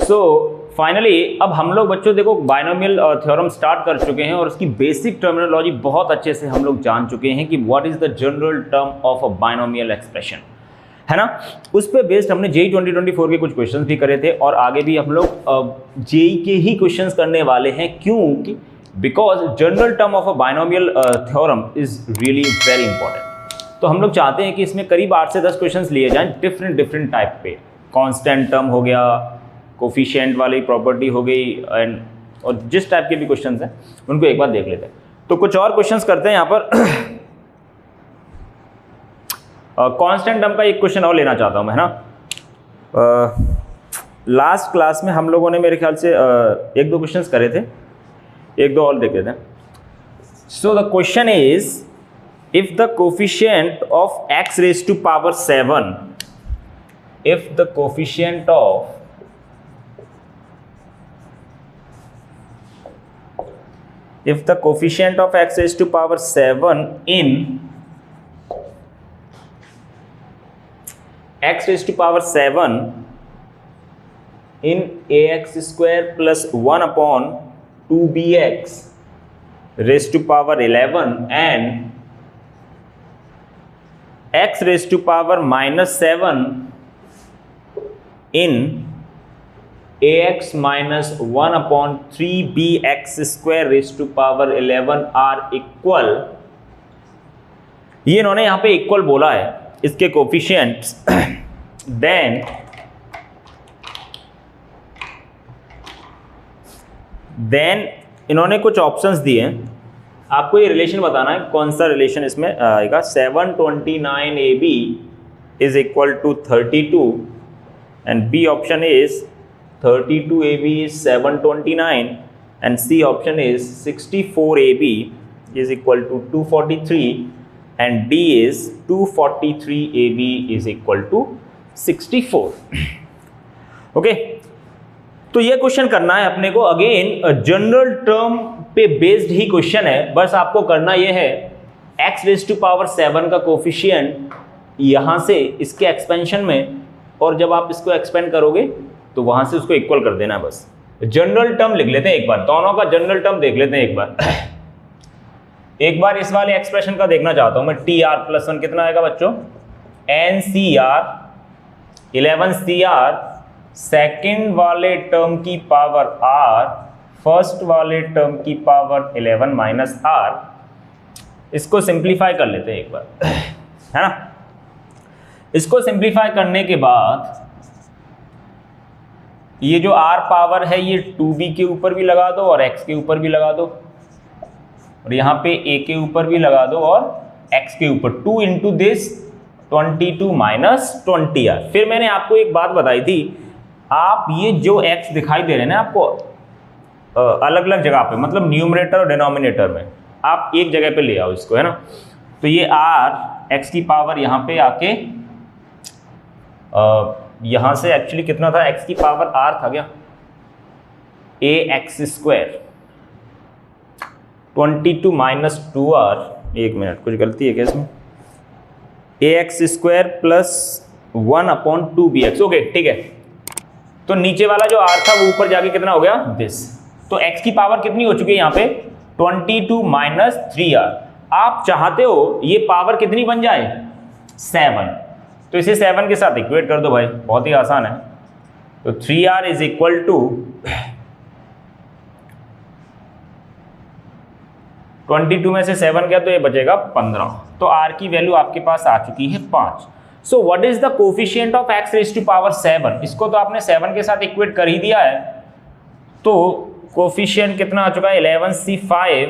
So finally अब हम लोग बच्चों देखो बाइनोमियल थ्योरम स्टार्ट कर चुके हैं और उसकी बेसिक टर्मिनोलॉजी बहुत अच्छे से हम लोग जान चुके हैं कि what is the general term of a binomial expression, है ना। उस पे बेस्ड हमने जेई 2024 के कुछ क्वेश्चंस भी करे थे और आगे भी हम लोग जेई के ही क्वेश्चंस करने वाले हैं। क्यों? Because general term of a binomial theorem is really very important. तो हम लोग चाहते हैं कि इसमें करीब 8 से 10 क्वेश्चंस लिए जाएं डिफरेंट टाइप पे। कांस्टेंट टर्म हो गया, कोफिशिएंट वाली प्रॉपर्टी हो गई, एंड और जिस टाइप के भी क्वेश्चंस हैं उनको एक बार देख लेते हैं। तो कुछ और क्वेश्चंस करते हैं यहाँ पर। कांस्टेंट टर्म का एक क्वेश्चन और लेना चाहता हूँ मैं, है ना। लास्ट क्लास में हम लोगों ने मेरे ख्याल से एक दो क्वेश्चंस करे थे, एक दो और देख लेते हैं। So the question is if the coefficient of x raised to power 7, if the coefficient of x raised to power 7 in x raised to power 7 in ax square plus 1 upon 2bx raised to power 11 and x raised to power minus 7 in ax minus 1 upon 3bx square raised to power 11 are equal। ये इन्होंने यहां पे equal बोला है इसके coefficients. Then इन्होंने कुछ options दिए हैं, आपको ये रिलेशन बताना है कौन सा रिलेशन इसमें आएगा। 729ab is equal to 32 and B option is 32ab is 729 and C option is 64ab is equal to 243 and D is 243ab is equal to 64। Okay, तो ये क्वेश्चन करना है अपने को। अगेन जनरल टर्म पे based ही question है, बस आपको करना ये है x रेज़ टू पावर 7 का कोफिशिएंट यहाँ से इसके एक्सपेंशन में, और जब आप इसको एक्सपेंड करोगे तो वहाँ से उसको इक्वल कर देना है। बस जनरल टर्म लिख लेते हैं एक बार, दोनों का जनरल टर्म देख लेते हैं एक बार। एक बार इस वाले एक्सप्रेशन का देखना चाहता हूँ मैं। TR+1 कितना आएगा बच्चों? NCR 11CR सेकेंड वाले टर्म की पावर R फर्स्ट वाले टर्म की पावर 11 माइनस R। इसको सिंप्लीफाई कर लेते हैं एक बार, है ना। इसको सिंप्लीफाई करने के बाद ये जो R पावर है ये 2b के ऊपर भी लगा दो और x के ऊपर भी लगा दो, और यहाँ पे a के ऊपर भी लगा दो और x के ऊपर। 2 इंटू दिस 22 माइनस 20R। फिर मैंने आपको एक बात बताई थी, आप ये जो x दिखाई दे रहे हैं ना आपको अलग अलग जगह पे, मतलब न्यूमरेटर और डिनोमिनेटर में, आप एक जगह पे ले आओ इसको, है ना। तो ये r x की पावर यहाँ पे आके यहाँ से एक्चुअली कितना था, x की पावर r था क्या, ax स्क्वायर 22 माइनस 2r। एक मिनट, कुछ गलती है क्या इसमें? ax square plus 1 upon 2bx। Okay ठीक है, तो नीचे वाला जो r था वो ऊपर जाके कितना हो गया, दिस। तो x की पावर कितनी हो चुकी है यहाँ पे, 22 माइनस 3r। आप चाहते हो ये पावर कितनी बन जाए, 7, तो इसे 7 के साथ इक्वेट कर दो भाई, बहुत ही आसान है। तो 3r इज इक्वल टू 22 में से 7 गया तो ये बचेगा 15। तो r की वैल्यू आपके पास आ चुकी है 5। So what is the coefficient of x raise to power 7? इसको तो आपने 7 के साथ इक्वेट कर ही दिया है, तो कोफिशिएंट कितना आ चुका है, 11c5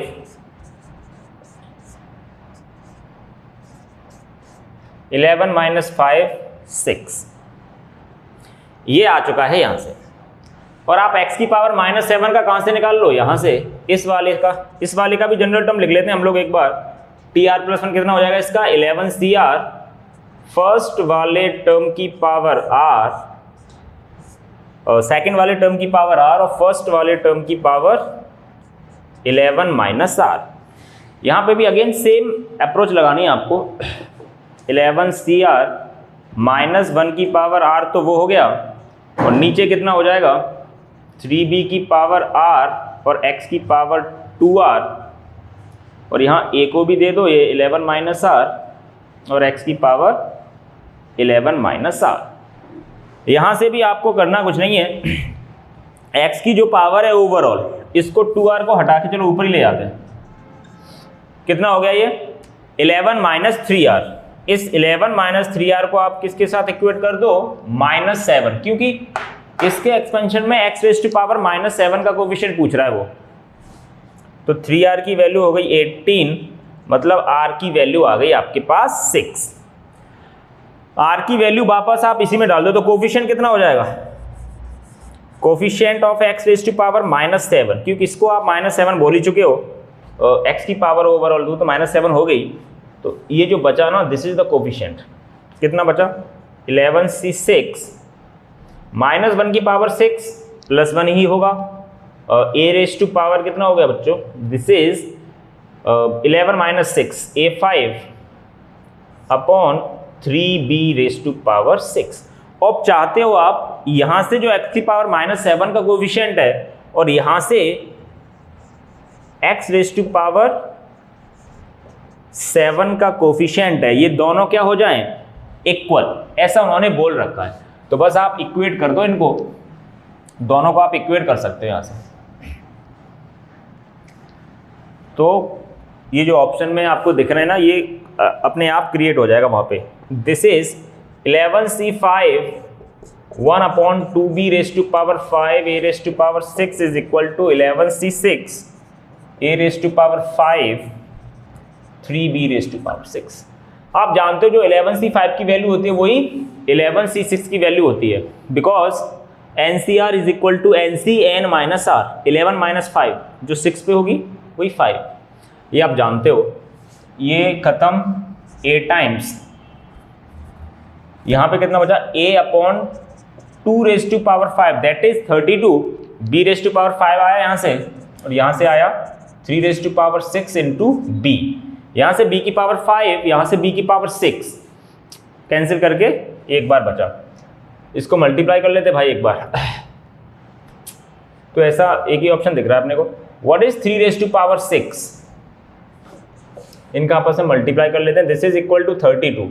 11 माइनस 5 6, ये आ चुका है यहाँ से। और आप x की पावर माइनस 7 का कहाँ से निकाल लो, यहाँ से। इस वाले का भी जनरल टर्म लिख लेते हैं हम लोग एक बार। TR+1 कितना हो जाएगा इसका, 11CR फर्स्ट वाले टर्म की पावर r, सेकेंड वाले टर्म की पावर r और फर्स्ट वाले टर्म की पावर 11 माइनस r। यहाँ पे भी अगेन सेम अप्रोच लगानी है आपको। 11CR माइनस 1 की पावर r तो वो हो गया, और नीचे कितना हो जाएगा, 3b की पावर r और x की पावर 2r, और यहाँ a को भी दे दो, ये 11 माइनस r और x की पावर 11 माइनस r। यहाँ से भी आपको करना कुछ नहीं है, x की जो पावर है ओवरऑल, इसको 2r को हटा के चलो ऊपर ही ले जाते हैं। कितना हो गया ये 11 माइनस 3r। इस 11 माइनस 3r को आप किसके साथ इक्वेट कर दो, -7, क्योंकि इसके एक्सपेंशन में x रेज़ टू पावर -7 का कोफिशिएंट पूछ रहा है वो। तो 3r की वैल्यू हो गई 18, मतलब r की वैल्यू आ गई आपके पास 6। r की वैल्यू वापस आप इसी में डाल दो तो कोफिशिएंट कितना हो जाएगा, coefficient of x raise to power -7, क्योंकि इसको आप -7 बोल ही चुके हो, x की पावर ओवरऑल दो तो -7 हो गई। तो ये जो बचा ना, दिस इज द कोफिशिएंट। कितना बचा, 11c6 -1 की पावर 6 +1 ही होगा। a रेज़ टू पावर कितना हो गया बच्चों, this is 11 minus 6 a5 upon 3b raise to power 6। अब चाहते हो आप यहां से जो x की पावर -7 का कोफिशिएंट है और यहां से x रेज़ टू पावर 7 का कोफिशिएंट है, ये दोनों क्या हो जाएं, इक्वल, ऐसा उन्होंने बोल रखा है। तो बस आप इक्वेट कर दो इनको, दोनों को आप इक्वेट कर सकते हो यहां से। तो ये जो ऑप्शन में आपको दिख रहे हैं ना, ये अपने आप क्रिएट हो जाएगा वहां पे। This is 11c5 1 upon 2b raise to power 5 a raise to power 6 is equal to 11c6 a raise to power 5 3b raise to power 6। आप जानते हो जो 11c5 की वैल्यू होती है वही 11c6 की वैल्यू होती है, because NCR is equal to NCN minus R। 11 minus 5 जो 6 पे होगी वही 5, ये आप जानते हो। ये खत्म a टाइम्स, यहां पे कितना बचा, a upon 2 raise to power 5 that is 32, b raise to power 5 आया यहां से, और यहां से आया 3 raise to power 6 into b। यहां से b की पावर 5, यहां से b की पावर 6 कैंसिल करके एक बार बचा, इसको मल्टीप्लाई कर लेते भाई एक बार। तो ऐसा एक ही ऑप्शन दिख रहा है अपने को। What is 3 raise to power 6, इनका आपस में मल्टीप्लाई कर लेते हैं, दिस इज इक्वल टू 32।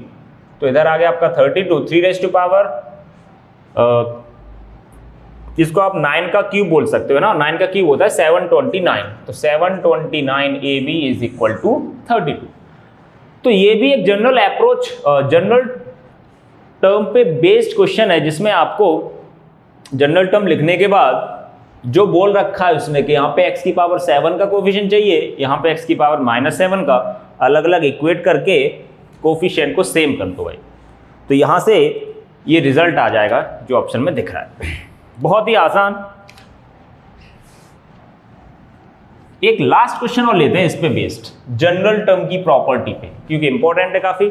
तो इधर आ गया आपका 32, 3 रेज़ टू पावर, इसको आप 9 का क्यूब बोल सकते हो ना, 9 का क्यूब होता है 729, तो 729 AB इज इक्वल टू 32। तो ये भी एक जनरल अप्रोच, जनरल टर्म पे बेस्ड क्वेश्चन है, जिसमें आपको जनरल टर्म लिखने के बाद जो बोल रखा है उसने कि यहाँ पे x की पावर 7 का कोफिशिएंट चाहिए, यहाँ पे x की पावर -7 का, अलग अलग इक्वेट करके कोफिशिएंट को सेम कर दो भाई। तो यहाँ से ये रिजल्ट आ जाएगा जो ऑप्शन में दिख रहा है। बहुत ही आसान। एक लास्ट क्वेश्चन और लेते हैं इस पे बेस्ड, जनरल टर्म की प्रॉपर्टी पे, क्योंकि इंपॉर्टेंट है काफी,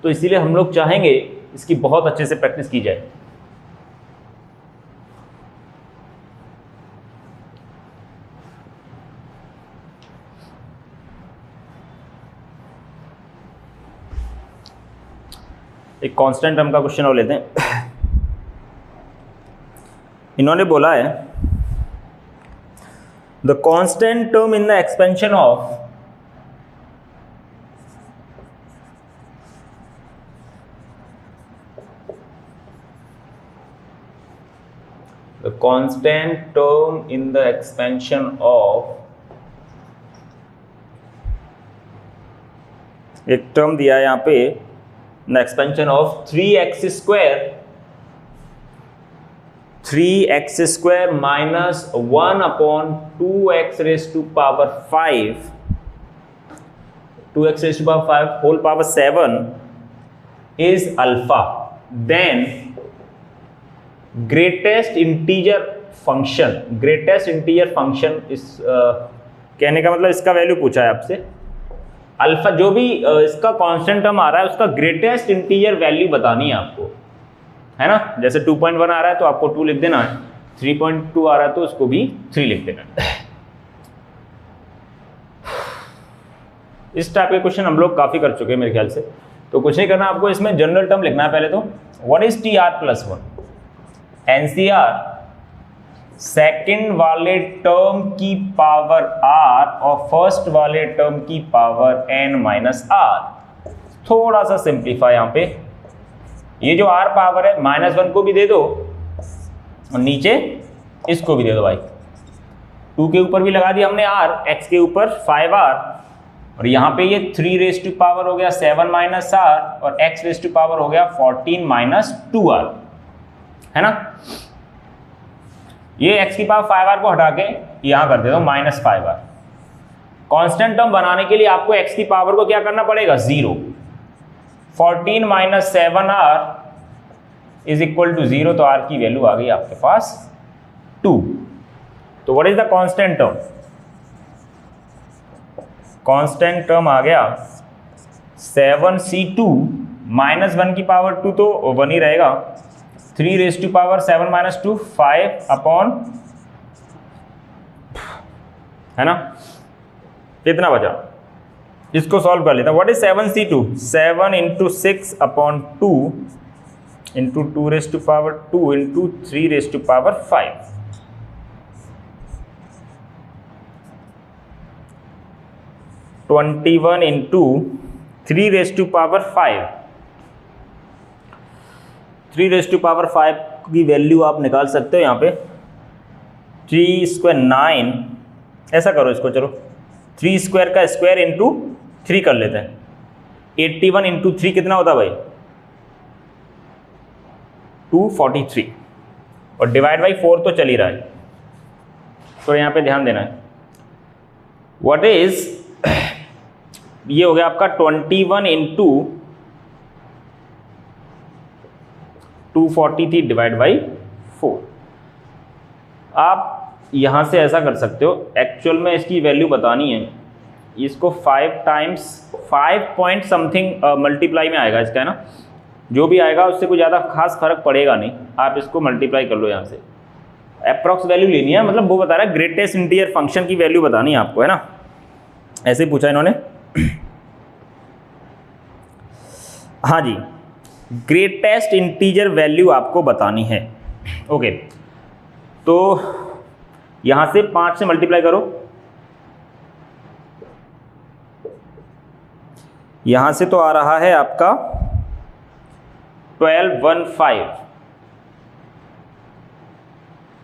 तो इसीलिए हम लोग चाहेंगे इसकी बहुत अच्छे से प्रैक्टिस की जाए। एक कांस्टेंट टर्म का क्वेश्चन और लेते हैं। इन्होंने बोला है the constant term in the expansion of the constant term in the expansion of, एक टर्म दिया है यहाँ पे, the expansion of 3x square minus 1 upon 2x raised to power 5, 2x raised to power 5 whole power 7 is alpha, then greatest integer function इस कहने का मतलब इसका वैल्यू पूछा है आपसे, अल्फा जो भी इसका कांस्टेंट टर्म आ रहा है उसका ग्रेटेस्ट इंटीजर वैल्यू बतानी है आपको, है ना। जैसे 2.1 आ रहा है तो आपको 2 लिख देना है, 3.2 आ रहा है तो उसको भी 3 लिख देना है। इस टाइप के क्वेश्चन हम लोग काफी कर चुके हैं मेरे ख्याल से, तो कुछ नहीं करना आपको, इसमें जनरल टर्म लिखना है पहले तो। What is TR+1, NCR second वाले टर्म की पावर r और फर्स्ट वाले टर्म की पावर n माइनस r। थोड़ा सा सिंप्लीफाई यहां पे, ये जो r पावर है -1 को भी दे दो और नीचे इसको भी दे दो भाई। 2 के ऊपर भी लगा दिया हमने r, x के ऊपर 5r और यहाँ पे ये 3 रेज टू पावर हो गया 7 माइनस r और x रेज टू पावर हो गया 14 माइनस 2r, है ना। ये x की पावर 5r को हटा के यहाँ कर देता हूँ -5r। कांस्टेंट टर्म बनाने के लिए आपको x की पावर को क्या करना पड़ेगा 0। 14 minus 7r is equal to 0, तो r की वैल्यू आ गई आपके पास 2। तो what is the constant term? Constant term आ गया 7c2 -1 की पावर 2 तो 1 ही रहेगा, 3 raise to power 7 minus 2 5 upon, है ना। कितना बचा, इसको सॉल्व कर लेता हूं। What is 7c2? 7 into 6 upon 2 into 2 raise to power 2 into 3 raise to power 5। 21 into 3 raise to power 5। 3 raise to power 5 की वैल्यू आप निकाल सकते हो यहाँ पे। 3 स्क्वायर 9, ऐसा करो इसको, चलो 3 स्क्वायर का स्क्वायर इंटू 3 कर लेते हैं। 81 इंटू 3 कितना होता है भाई? 243 और डिवाइड बाई 4 तो चल ही रहा है, तो यहाँ पे ध्यान देना है। व्हाट इज, ये हो गया आपका 21 इंटू 243 डिवाइड बाई 4। आप यहाँ से ऐसा कर सकते हो, एक्चुअल में इसकी वैल्यू बतानी है, इसको 5 टाइम्स 5 पॉइंट समथिंग मल्टीप्लाई में आएगा इसका, है ना। जो भी आएगा उससे कोई ज़्यादा खास फर्क पड़ेगा नहीं, आप इसको मल्टीप्लाई कर लो यहाँ से। अप्रॉक्स वैल्यू लेनी है, मतलब वो बता रहा है ग्रेटेस्ट इंटीजर फंक्शन की वैल्यू बतानी है आपको, है ना। ऐसे ही पूछा इन्होंने। हाँ जी, ग्रेटेस्ट इंटीजर वैल्यू आपको बतानी है। ओके, तो यहां से 5 से मल्टीप्लाई करो, यहां से तो आ रहा है आपका 1215,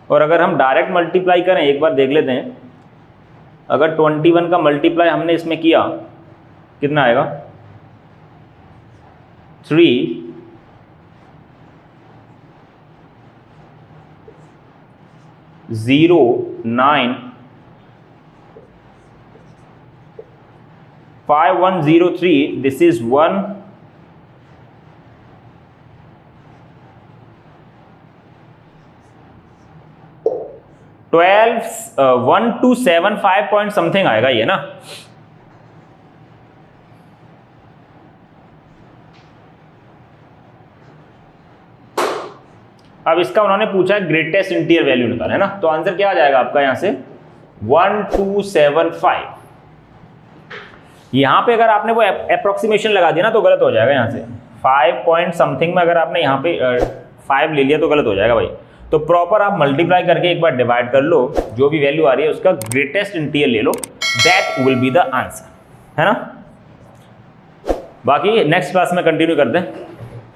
और अगर हम डायरेक्ट मल्टीप्लाई करें, एक बार देख लेते हैं। अगर 21 का मल्टीप्लाई हमने इसमें किया, कितना आएगा? 3 0 9 5103, this is 1 1275 पॉइंट समथिंग आएगा ये ना। अब इसका उन्होंने पूछा ग्रेटेस्ट इंटीजर वैल्यू निकाल, है ना। तो आंसर क्या आ जाएगा आपका यहां से 1275। यहां पे अगर आपने वो अप्रोक्सीमेशन लगा दिया ना तो गलत हो जाएगा। यहां से 5 पॉइंट समथिंग में अगर आपने यहाँ पे 5 ले लिया तो गलत हो जाएगा भाई। तो प्रॉपर आप मल्टीप्लाई करके एक बार डिवाइड कर लो, जो भी वैल्यू आ रही है उसका ग्रेटेस्ट इंटीजर ले लो, that will be the answer, है ना। बाकी नेक्स्ट क्लास में कंटिन्यू करते हैं।